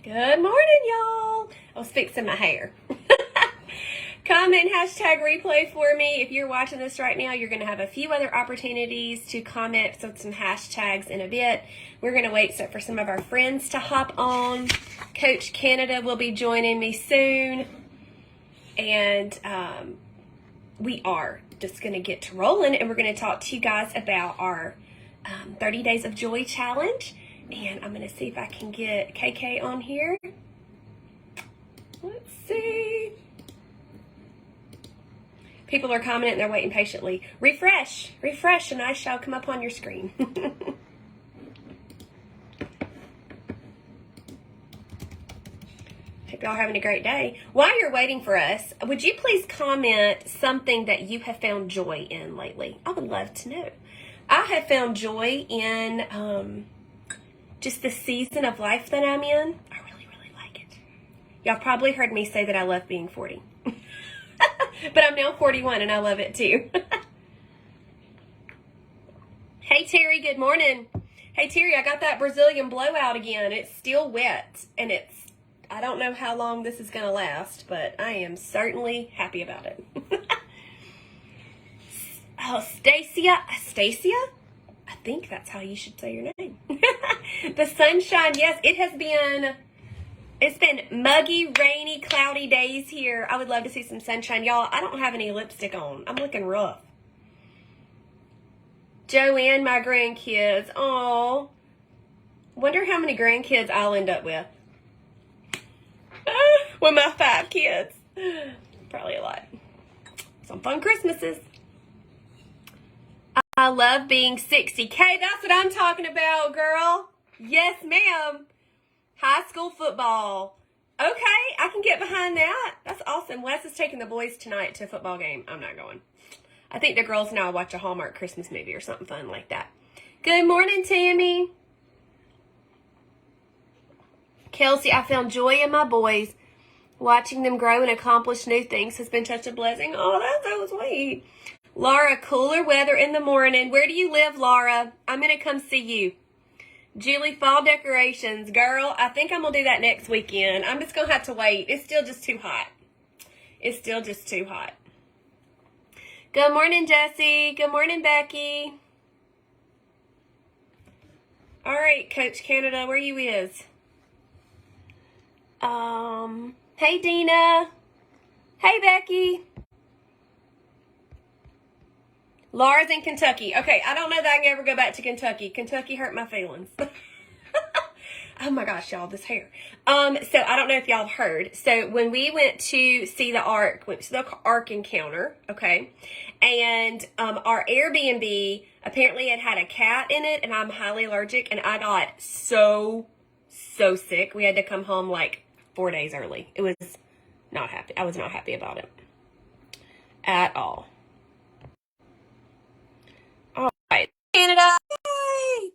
Good morning, y'all. I was fixing my hair. Comment hashtag replay for me. If you're watching this right now, you're going to have a few other opportunities to comment with some hashtags in a bit. We're going to wait for some of our friends to hop on. Koach Kanada will be joining me soon. And we are just going to get to rolling, and we're going to talk to you guys about our 30 Days of Joy challenge. And I'm going to see if I can get KK on here. Let's see. People are commenting. They're waiting patiently. Refresh, and I shall come up on your screen. Hope y'all are having a great day. While you're waiting for us, would you please comment something that you have found joy in lately? I would love to know. I have found joy in just the season of life that I'm in. I really, really like it. Y'all probably heard me say that I love being 40. But I'm now 41 and I love it too. Hey Terry, good morning. Hey Terry, I got that Brazilian blowout again. It's still wet and I don't know how long this is going to last, but I am certainly happy about it. Oh, Stacia? I think that's how you should say your name. The sunshine, yes, it's been muggy, rainy, cloudy days here. I would love to see some sunshine. Y'all, I don't have any lipstick on. I'm looking rough. Joanne, my grandkids. Oh, wonder how many grandkids I'll end up with. With my 5 kids. Probably a lot. Some fun Christmases. I love being 60K. That's what I'm talking about, girl. Yes, ma'am. High school football. Okay, I can get behind that. That's awesome. Wes is taking the boys tonight to a football game. I'm not going. I think the girls and I will watch a Hallmark Christmas movie or something fun like that. Good morning, Tammy. Kelsey, I found joy in my boys. Watching them grow and accomplish new things has been such a blessing. Oh, that's so sweet. Laura, cooler weather in the morning. Where do you live, Laura? I'm going to come see you. Julie, fall decorations. Girl, I think I'm going to do that next weekend. I'm just going to have to wait. It's still just too hot. It's still just too hot. Good morning, Jesse. Good morning, Becky. All right, Koach Kanada, where you is? Hey, Dina. Hey, Becky. Laura's in Kentucky. Okay, I don't know that I can ever go back to Kentucky. Kentucky hurt my feelings. Oh my gosh, y'all, this hair. So I don't know if y'all have heard. So when we went to see the Ark, went to the Ark Encounter, okay, and our Airbnb apparently it had a cat in it, and I'm highly allergic, and I got so sick. We had to come home like 4 days early. It was not happy. I was not happy about it at all. Canada. Yay!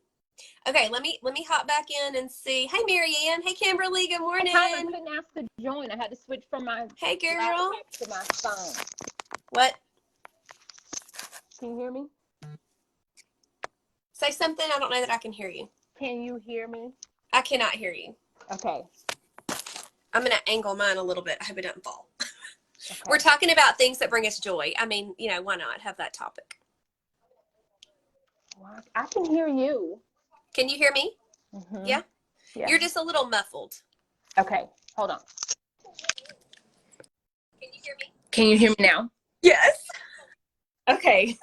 Okay, let me hop back in and see. Hey, Marianne. Hey, Kimberly. Good morning. I couldn't ask to join. I had to switch from my hey girl to my phone. What? Can you hear me? Say something. I don't know that I can hear you. Can you hear me? I cannot hear you. Okay. I'm gonna angle mine a little bit. I hope it doesn't fall. Okay. We're talking about things that bring us joy. I mean, why not have that topic? Well, I can hear you. Can you hear me? Mm-hmm. Yeah? You're just a little muffled. Okay, hold on. Can you hear me? Can you hear me now? Yes. Okay.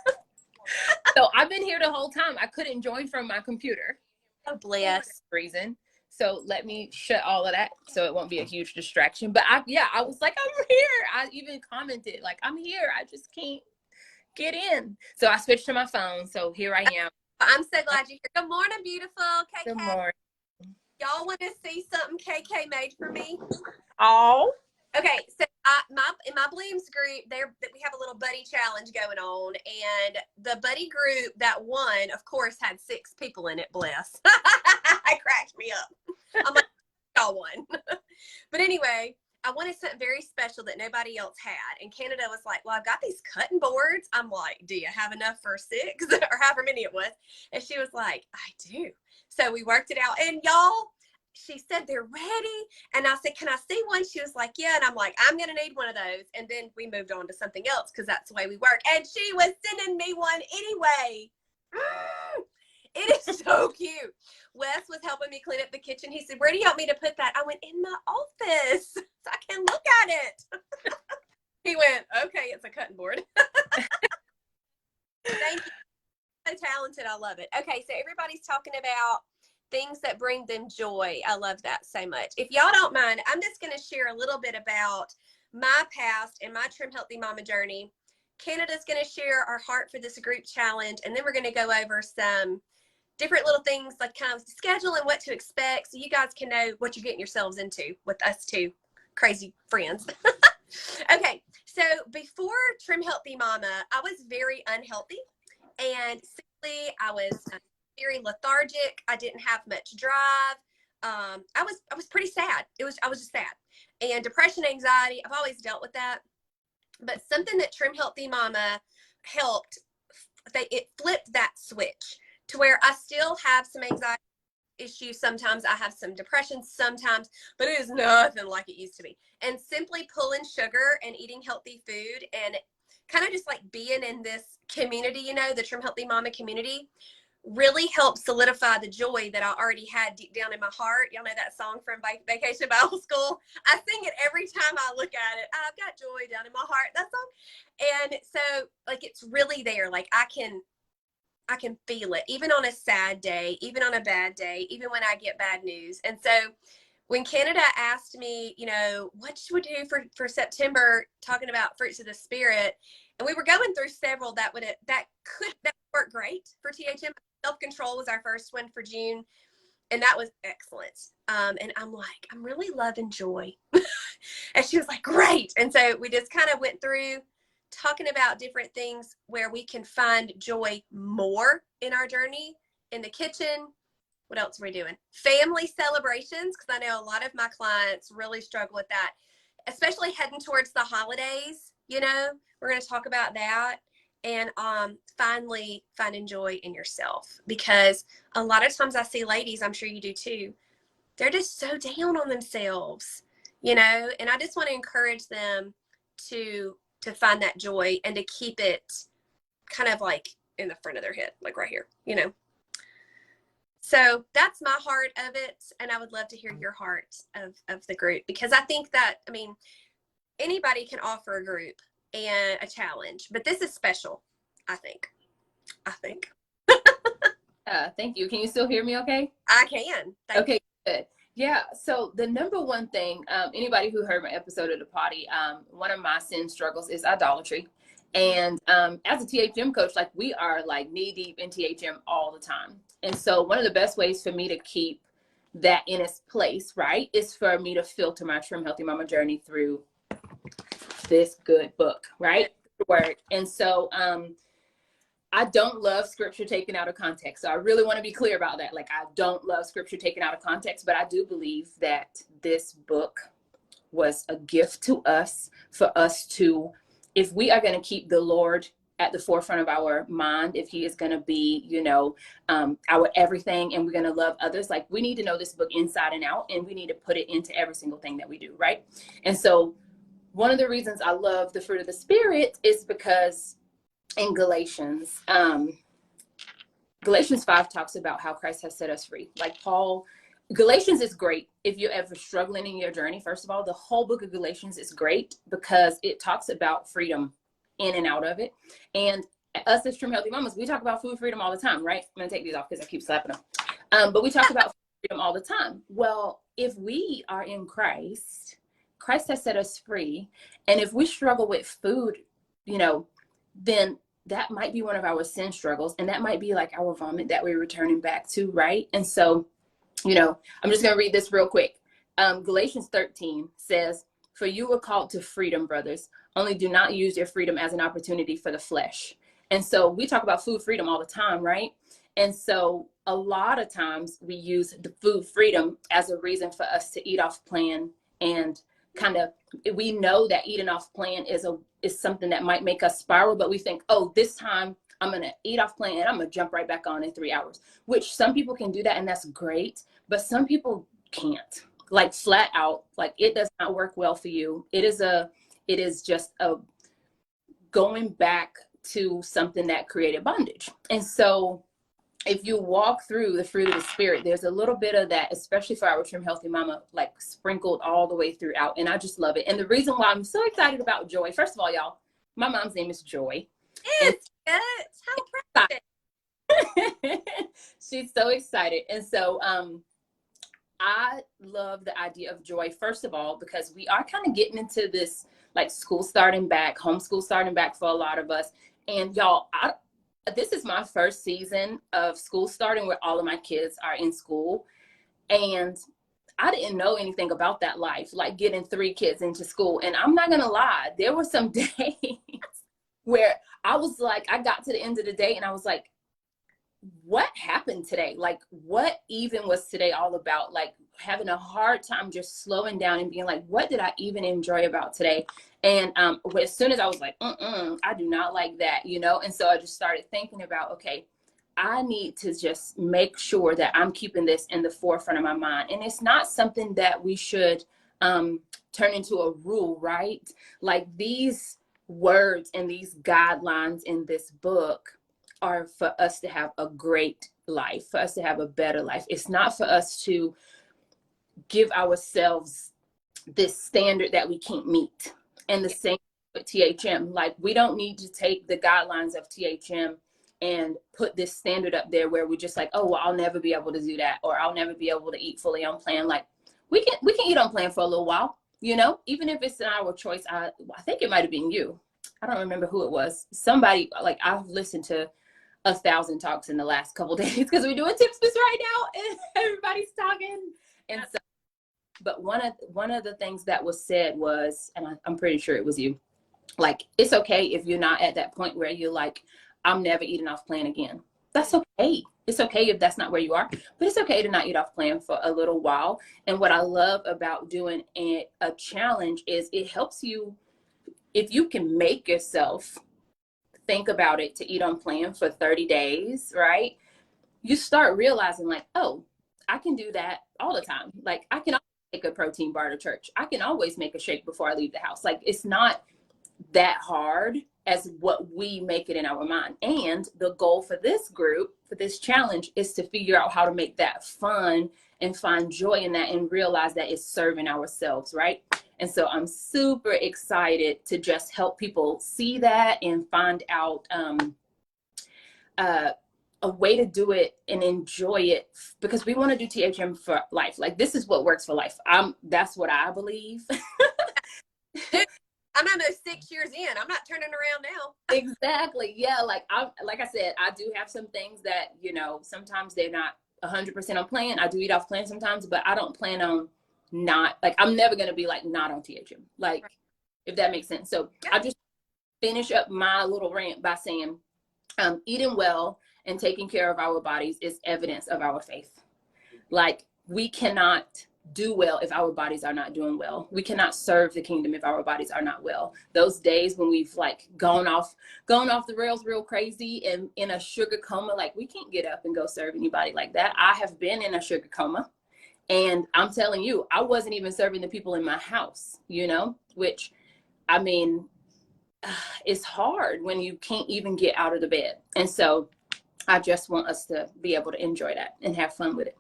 So I've been here the whole time. I couldn't join from my computer. Oh, bless. For reason. So let me shut all of that so it won't be a huge distraction. But I was like, I'm here. I even commented, like, I'm here. I just can't get in. So I switched to my phone. So here I am. I'm so glad you're here. Good morning, beautiful KK. Good morning. Y'all want to see something KK made for me? Oh. Okay, so in my Blooms group, we have a little buddy challenge going on, and the buddy group that won, of course, had 6 people in it. Bless. It cracked me up. I'm like, y'all won. But anyway, I wanted something very special that nobody else had. And Canada was like, well, I've got these cutting boards. I'm like, do you have enough for 6 or however many it was? And she was like, I do. So we worked it out. And y'all, she said they're ready. And I said, can I see one? She was like, yeah. And I'm like, I'm going to need one of those. And then we moved on to something else because that's the way we work. And she was sending me one anyway. It is so cute. Wes was helping me clean up the kitchen. He said, where do you want me to put that? I went, in my office so I can look at it. He went, okay, it's a cutting board. Thank you. So talented. I love it. Okay, so everybody's talking about things that bring them joy. I love that so much. If y'all don't mind, I'm just going to share a little bit about my past and my Trim Healthy Mama journey. Canada's going to share our heart for this group challenge, and then we're going to go over some different little things like kind of schedule and what to expect so you guys can know what you're getting yourselves into with us two crazy friends. Okay, so before Trim Healthy Mama, I was very unhealthy, and simply I was very lethargic. I didn't have much drive. I was pretty sad. I was just sad, and depression, anxiety. I've always dealt with that, but something that Trim Healthy Mama helped. It flipped that switch to where I still have some anxiety issues. Sometimes I have some depression sometimes, but it is nothing like it used to be. And simply pulling sugar and eating healthy food and kind of just like being in this community, you know, the Trim Healthy Mama community, really helped solidify the joy that I already had deep down in my heart. Y'all know that song from Vacation Bible School? I sing it every time I look at it. I've got joy down in my heart, that song. And so like, it's really there. Like I can feel it, even on a sad day, even on a bad day, even when I get bad news. And so when Canada asked me, you know, what should we do for September, talking about fruits of the spirit, and we were going through several that would work great for THM. Self-control was our first one for June, and that was excellent. And I'm like, I'm really loving joy. And she was like, great. And so we just kind of went through talking about different things where we can find joy more in our journey, in the kitchen. What else are we doing? Family celebrations, because I know a lot of my clients really struggle with that, especially heading towards the holidays. You know, we're going to talk about that. And finally finding joy in yourself, because a lot of times I see ladies, I'm sure you do too, they're just so down on themselves, you know, and I just want to encourage them to find that joy and to keep it kind of like in the front of their head, like right here, you know. So that's my heart of it. And I would love to hear your heart of the group, because I think that, I mean, anybody can offer a group and a challenge, but this is special. I think. Thank you. Can you still hear me okay? I can. Okay, good. Yeah. So the number one thing, anybody who heard my episode of the potty, one of my sin struggles is idolatry. And as a THM coach, like we are like knee deep in THM all the time. And so one of the best ways for me to keep that in its place, right, is for me to filter my Trim Healthy Mama journey through this good book, right? Word. And so I don't love scripture taken out of context. So I really want to be clear about that. Like I don't love scripture taken out of context, but I do believe that this book was a gift to us for us to, if we are going to keep the Lord at the forefront of our mind, if he is going to be, you know, our everything, and we're going to love others, like we need to know this book inside and out, and we need to put it into every single thing that we do, right? And so one of the reasons I love the fruit of the spirit is because in Galatians 5 talks about how Christ has set us free. Like Paul, Galatians is great if you're ever struggling in your journey. First of all, the whole book of Galatians is great because it talks about freedom in and out of it. And us as Trim Healthy Mamas, we talk about food freedom all the time, right? I'm gonna take these off because I keep slapping them. But we talk about freedom all the time. Well, if we are in Christ, Christ has set us free. And if we struggle with food, you know, then that might be one of our sin struggles. And that might be like our vomit that we're returning back to, right? And so, you know, I'm just going to read this real quick. Galatians 13 says, "For you were called to freedom, brothers. Only do not use your freedom as an opportunity for the flesh." And so we talk about food freedom all the time, right? And so a lot of times we use the food freedom as a reason for us to eat off plan, and kind of, we know that eating off plan is something that might make us spiral, but we think, oh, this time I'm going to eat off plan and I'm going to jump right back on in 3 hours, which some people can do that. And that's great. But some people can't. Like flat out, like it does not work well for you. It is just a going back to something that created bondage. And so if you walk through the fruit of the spirit, there's a little bit of that, especially for our Trim Healthy Mama, like sprinkled all the way throughout. And I just love it. And the reason why I'm so excited about Joy, first of all, y'all, my mom's name is Joy. It's how proud. She's so excited. And so I love the idea of Joy, first of all, because we are kind of getting into this like school starting back, homeschool starting back for a lot of us. And y'all, this is my first season of school starting where all of my kids are in school. And I didn't know anything about that life, like getting 3 kids into school. And I'm not going to lie, there were some days where I was like, I got to the end of the day and I was like, what happened today? Like, what even was today all about? Like having a hard time just slowing down and being like, what did I even enjoy about today? And as soon as I was like, I do not like that, you know? And so I just started thinking about, okay, I need to just make sure that I'm keeping this in the forefront of my mind. And it's not something that we should turn into a rule, right? Like these words and these guidelines in this book are for us to have a great life, for us to have a better life. It's not for us to give ourselves this standard that we can't meet. And the same with THM. Like we don't need to take the guidelines of THM and put this standard up there where we're just like, oh, well, I'll never be able to do that, or I'll never be able to eat fully on plan. Like we can eat on plan for a little while, you know, even if it's not our choice. I think it might have been you. I don't remember who it was. Somebody, like I've listened to 1,000 talks in the last couple of days because we're doing Tipsmas right now and everybody's talking. And so, but one of the things that was said was, and I'm pretty sure it was you, like, it's okay if you're not at that point where you're like, I'm never eating off plan again. That's okay. It's okay if that's not where you are, but it's okay to not eat off plan for a little while. And what I love about doing a challenge is it helps you, if you can make yourself think about it, to eat on plan for 30 days, right? You start realizing like, oh, I can do that all the time. Like I can always take a protein bar to church. I can always make a shake before I leave the house. Like it's not that hard as what we make it in our mind. And the goal for this group, for this challenge, is to figure out how to make that fun and find joy in that and realize that it's serving ourselves, right? And so I'm super excited to just help people see that and find out a way to do it and enjoy it, because we want to do THM for life. Like this is what works for life. That's what I believe. I'm almost 6 years in. I'm not turning around now. Exactly. Yeah. Like I said, I do have some things that, you know, sometimes they're not 100% on plan. I do eat off plan sometimes, but I don't plan on not, like, I'm never going to be like not on THM. Like, right. If that makes sense. So yeah. I just finish up my little rant by saying, eating well and taking care of our bodies is evidence of our faith. Like we cannot do well if our bodies are not doing well. We cannot serve the kingdom if our bodies are not well. Those days when we've like gone off the rails real crazy and in a sugar coma, like we can't get up and go serve anybody like that. I have been in a sugar coma, and I'm telling you, I wasn't even serving the people in my house, you know, which I mean, it's hard when you can't even get out of the bed. And so I just want us to be able to enjoy that and have fun with it.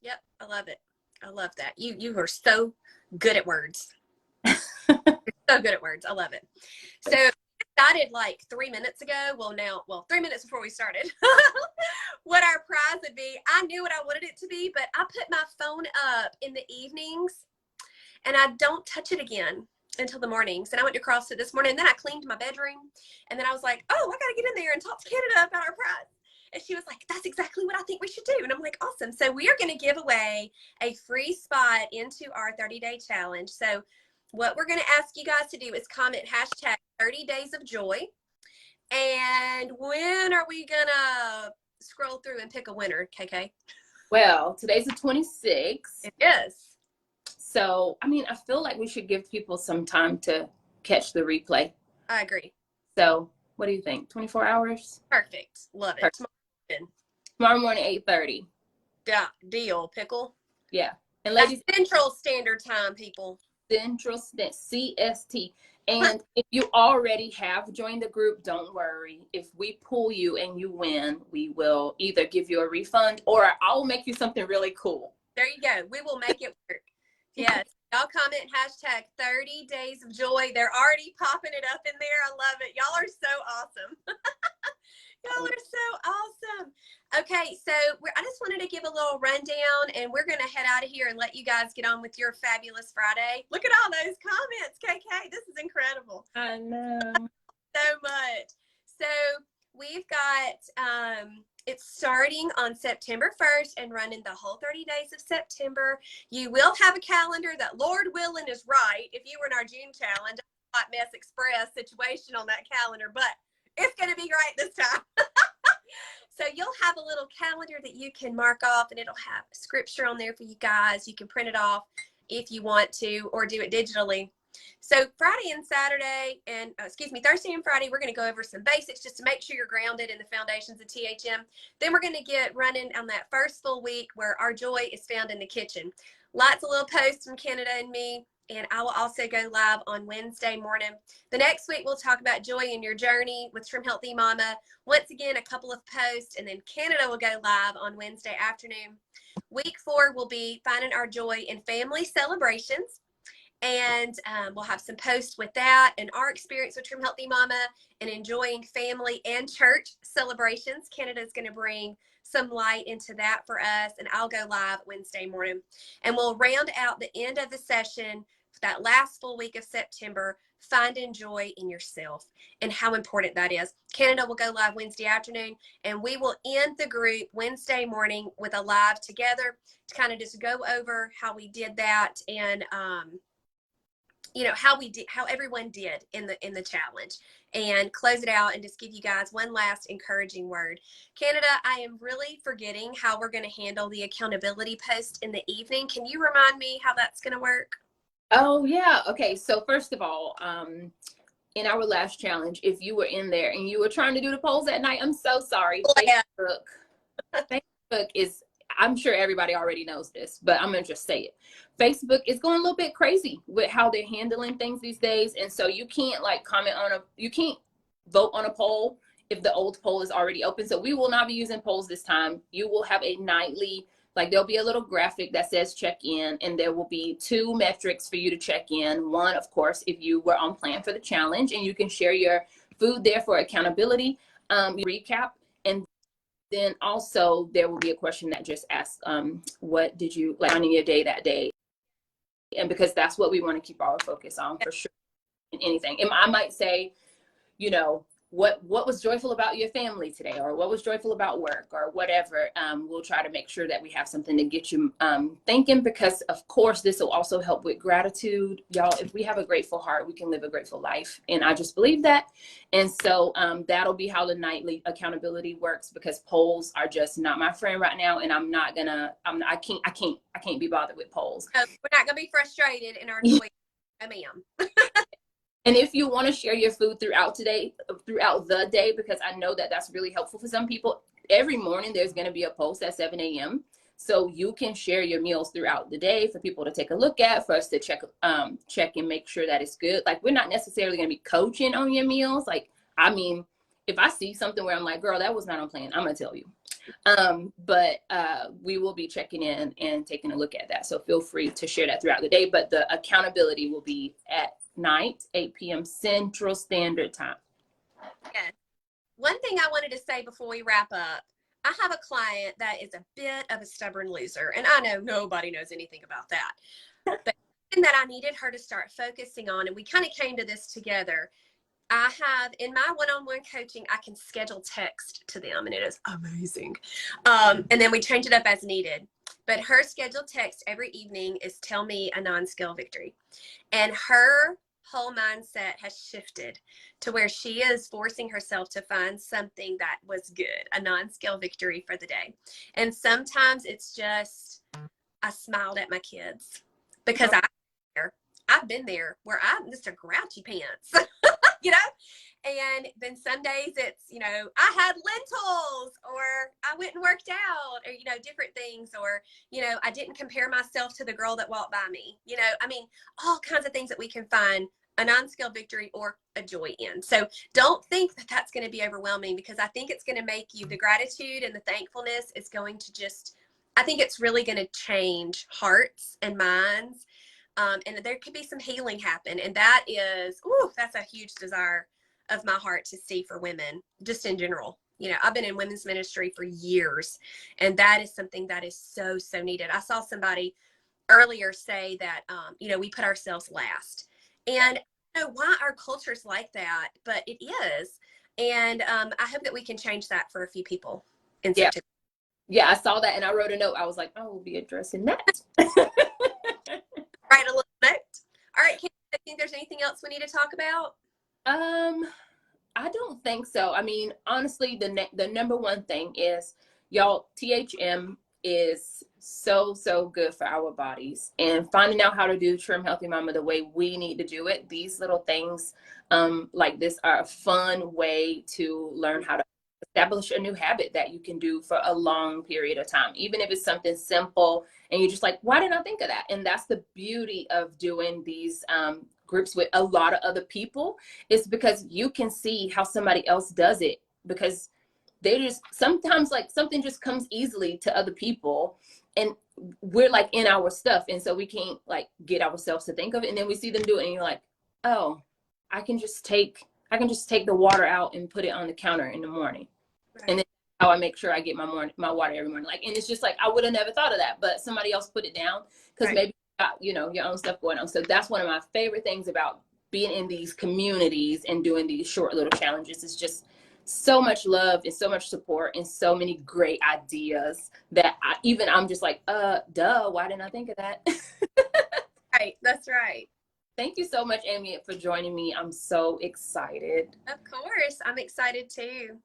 Yep. I love it. I love that. You are so good at words. You're so good at words. I love it. So I decided like 3 minutes ago, 3 minutes before we started, what our prize would be. I knew what I wanted it to be, but I put my phone up in the evenings and I don't touch it again until the mornings. And I went to CrossFit this morning, and then I cleaned my bedroom, and then I was like, oh, I gotta get in there and talk to Canada about our prize. And she was like, that's exactly what I think we should do. And I'm like, awesome. So we are going to give away a free spot into our 30-day challenge. So what we're going to ask you guys to do is comment hashtag 30 days of joy. And when are we going to scroll through and pick a winner, KK? Well, today's the 26th. It is. So, I mean, I feel like we should give people some time to catch the replay. I agree. So what do you think? 24 hours? Perfect. Love it. Perfect. Tomorrow morning, 8:30. Yeah, deal. Pickle? Yeah. And ladies, Central Standard Time, people. Central CST. And if you already have joined the group, don't worry. If we pull you and you win, we will either give you a refund or I'll make you something really cool. There you go. We will make it work. Yes. Y'all comment hashtag 30 days of joy. They're already popping it up in there. I love it. Y'all are so awesome. Y'all are so awesome. Okay, so I just wanted to give a little rundown, and we're going to head out of here and let you guys get on with your fabulous Friday. Look at all those comments, KK. This is incredible. I know. So much. So we've got, it's starting on September 1st and running the whole 30 days of September. You will have a calendar that, Lord willing, is right. If you were in our June challenge, Hot Mess Express situation on that calendar, but it's going to be right this time. So you'll have a little calendar that you can mark off, and it'll have scripture on there for you guys. You can print it off if you want to, or do it digitally. So Friday and Saturday, and Thursday and Friday, we're going to go over some basics just to make sure you're grounded in the foundations of THM. Then we're going to get running on that first full week where our joy is found in the kitchen. Lots of little posts from Canada and me. And I will also go live on Wednesday morning. The next week, we'll talk about joy in your journey with Trim Healthy Mama. Once again, a couple of posts, and then Canada will go live on Wednesday afternoon. Week 4 will be finding our joy in family celebrations. And we'll have some posts with that and our experience with Trim Healthy Mama and enjoying family and church celebrations. Canada is going to bring some light into that for us, and I'll go live Wednesday morning. And we'll round out the end of the session, that last full week of September, finding joy in yourself and how important that is. Canada will go live Wednesday afternoon, and we will end the group Wednesday morning with a live together to kind of just go over how we did that and how everyone did in the challenge, and close it out and just give you guys one last encouraging word. Canada, I am really forgetting how we're going to handle the accountability post in the evening. Can you remind me how that's going to work? Oh yeah. Okay. So first of all, in our last challenge, if you were in there and you were trying to do the polls at night, I'm so sorry. Yeah. Facebook is, I'm sure everybody already knows this, but I'm going to just say it. Facebook is going a little bit crazy with how they're handling things these days. And so you can't you can't vote on a poll if the old poll is already open. So we will not be using polls this time. You will have a nightly, there'll be a little graphic that says check in, and there will be 2 metrics for you to check in. One, of course, if you were on plan for the challenge, and you can share your food there for accountability, recap. And then also there will be a question that just asks, what did you like on your day that day? And because that's what we want to keep our focus on for sure in anything. And I might say, what was joyful about your family today, or what was joyful about work, or whatever. We'll try to make sure that we have something to get you thinking, because of course this will also help with gratitude. Y'all, if we have a grateful heart, we can live a grateful life. And I just believe that. And so that'll be how the nightly accountability works, because polls are just not my friend right now. And I can't be bothered with polls. We're not going to be frustrated in our joy. I am. And if you want to share your food throughout the day, because I know that that's really helpful for some people, every morning there's going to be a post at 7 a.m. So you can share your meals throughout the day for people to take a look at, for us to check and make sure that it's good. We're not necessarily going to be coaching on your meals. If I see something where I'm like, girl, that was not on plan, I'm going to tell you. But we will be checking in and taking a look at that. So feel free to share that throughout the day. But the accountability will be at night, 8 p.m. Central Standard Time. Yes. One thing I wanted to say before we wrap up, I have a client that is a bit of a stubborn loser, and I know nobody knows anything about that. But something that I needed her to start focusing on, and we kind of came to this together. I have, in my one-on-one coaching, I can schedule text to them, and it is amazing. And then we change it up as needed. But her scheduled text every evening is tell me a non-skill victory. And her whole mindset has shifted to where she is forcing herself to find something that was good, a non-skill victory for the day. And sometimes it's just, I smiled at my kids, because I've been there where I'm just a grouchy pants. you know? And then some days it's, you know, I had lentils, or I went and worked out, or, you know, different things, or, you know, I didn't compare myself to the girl that walked by me. You know, I mean, all kinds of things that we can find a non-scale victory or a joy in. So don't think that that's going to be overwhelming, because I think it's going to make you, the gratitude and the thankfulness is going to just, I think it's really going to change hearts and minds. And there could be some healing happen. And that is, ooh, that's a huge desire of my heart to see for women, just in general. You know, I've been in women's ministry for years, and that is something that is so, so needed. I saw somebody earlier say that, you know, we put ourselves last. And I don't know why our culture's like that, but it is. And I hope that we can change that for a few people in Yeah. September. Yeah, I saw that and I wrote a note. I was like, I will be addressing that. Write a little note. All right, Kim, I think there's anything else we need to talk about? I don't think so. I mean, honestly, the number one thing is, y'all, THM is so good for our bodies, and finding out how to do Trim Healthy Mama the way we need to do it. These little things like this are a fun way to learn how to establish a new habit that you can do for a long period of time, even if it's something simple and you're just like, why didn't I think of that? And that's the beauty of doing these groups with a lot of other people, is because you can see how somebody else does it, because they just sometimes, like, something just comes easily to other people and we're like in our stuff, and so we can't like get ourselves to think of it, and then we see them do it and you're like, oh, I can just take the water out and put it on the counter in the morning. Right. And then how I make sure I get my water every morning. Like, and it's just like, I would have never thought of that, but somebody else put it down, because maybe you got, you know, your own stuff going on. So that's one of my favorite things about being in these communities and doing these short little challenges. Is just so much love and so much support and so many great ideas that I'm just like, duh, why didn't I think of that? Right, that's right. Thank you so much, Amy, for joining me. I'm so excited. Of course, I'm excited too.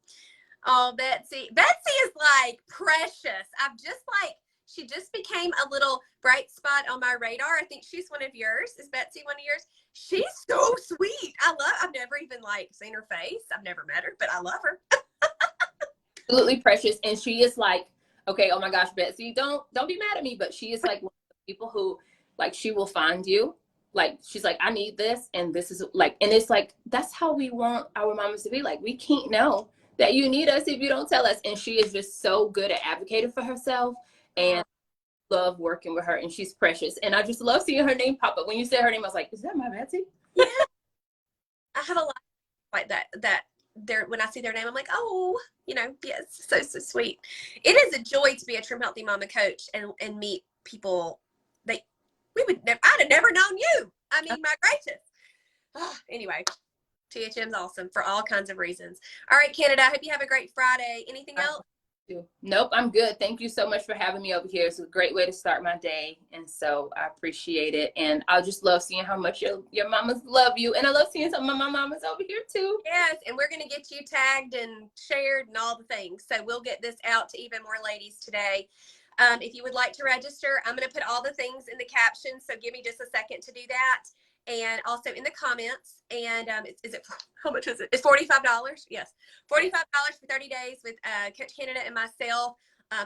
Oh, Betsy is like precious. She just became a little bright spot on my radar. I think she's one of yours. Is Betsy one of yours? She's so sweet. I've never even like seen her face. I've never met her, but I love her. Absolutely precious. And she is like, okay, oh my gosh, Betsy, don't be mad at me, but she is like one of the people who, like, she will find you. Like, she's like, I need this, and this is like, and it's like, that's how we want our mamas to be. Like, we can't know that you need us if you don't tell us. And she is just so good at advocating for herself, and love working with her, and she's precious. And I just love seeing her name pop up. When you said her name, I was like, is that my Betsy? Yeah. I have a lot like that there, when I see their name, I'm like, oh, you know, yes, so sweet. It is a joy to be a Trim Healthy Mama coach and meet people that I'd have never known you. I mean, my gracious. Oh, anyway, THM's awesome for all kinds of reasons. All right, Canada, I hope you have a great Friday. Anything else? Nope, I'm good. Thank you so much for having me over here. It's a great way to start my day, and so I appreciate it. And I just love seeing how much your mamas love you, and I love seeing some of my mamas over here too. Yes, and we're going to get you tagged and shared and all the things, so we'll get this out to even more ladies today. If you would like to register, I'm going to put all the things in the caption, so give me just a second to do that. And also in the comments. And how much is it? It's $45. Yes, $45 for 30 days with Koach Kanada and myself.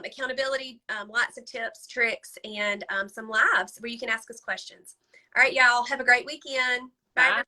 Accountability, lots of tips, tricks, and some lives where you can ask us questions. All right, y'all. Have a great weekend. Bye.